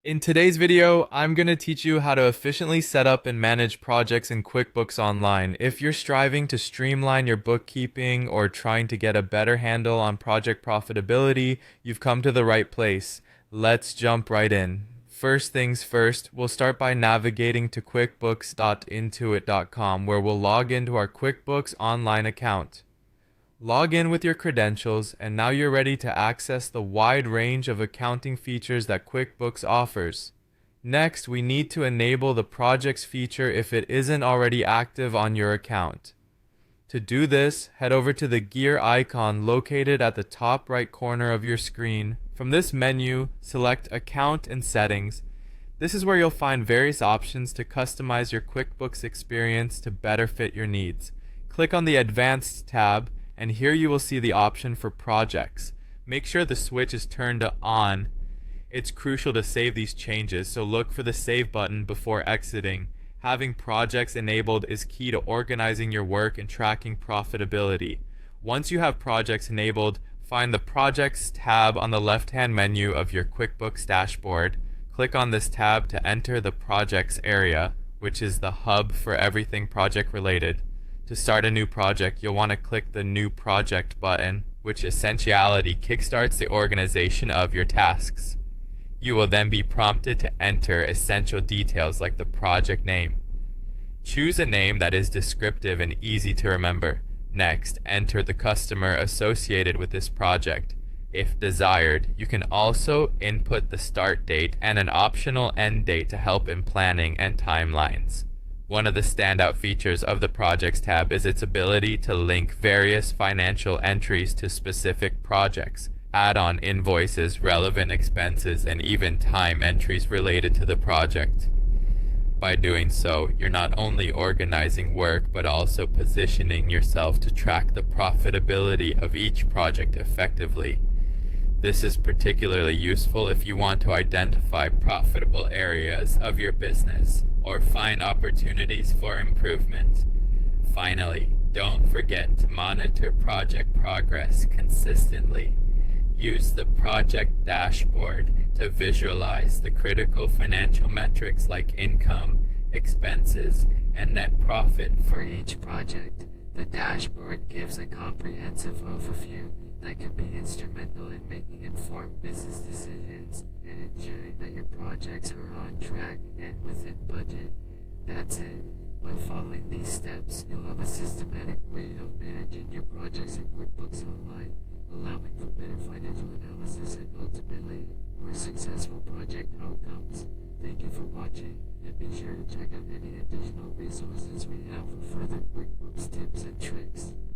In today's video, I'm going to teach you how to efficiently set up and manage projects in QuickBooks Online. If you're striving to streamline your bookkeeping or trying to get a better handle on project profitability, you've come to the right place. Let's jump right in. First things first, we'll start by navigating to quickbooks.intuit.com, where we'll log into our QuickBooks Online account. Log in with your credentials, and now you're ready to access the wide range of accounting features that QuickBooks offers. Next, we need to enable the projects feature if it isn't already active on your account. To do this, head over to the gear icon located at the top right corner of your screen. From this menu, select Account and Settings. This is where you'll find various options to customize your QuickBooks experience to better fit your needs. Click on the Advanced tab, and here you will see the option for projects. Make sure the switch is turned to on. It's crucial to save these changes, so look for the Save button before exiting. Having projects enabled is key to organizing your work and tracking profitability. Once you have projects enabled, find the Projects tab on the left-hand menu of your QuickBooks dashboard. Click on this tab to enter the Projects area, which is the hub for everything project-related. To start a new project, you'll want to click the New Project button, which essentially kickstarts the organization of your tasks. You will then be prompted to enter essential details like the project name. Choose a name that is descriptive and easy to remember. Next, enter the customer associated with this project. If desired, you can also input the start date and an optional end date to help in planning and timelines. One of the standout features of the Projects tab is its ability to link various financial entries to specific projects, add on invoices, relevant expenses, and even time entries related to the project. By doing so, you're not only organizing work, but also positioning yourself to track the profitability of each project effectively. This is particularly useful if you want to identify profitable areas of your business or find opportunities for improvement. Finally, don't forget to monitor project progress consistently. Use the project dashboard to visualize the critical financial metrics like income, expenses, and net profit for each project. The dashboard gives a comprehensive overview that can be instrumental in making informed business decisions and ensuring that your projects are on track and within budget. That's it. By following these steps, you'll have a systematic way of managing your projects in QuickBooks Online, allowing for better financial analysis and ultimately more successful project outcomes. Thank you for watching, and be sure to check out any additional resources we have for further QuickBooks tips and tricks.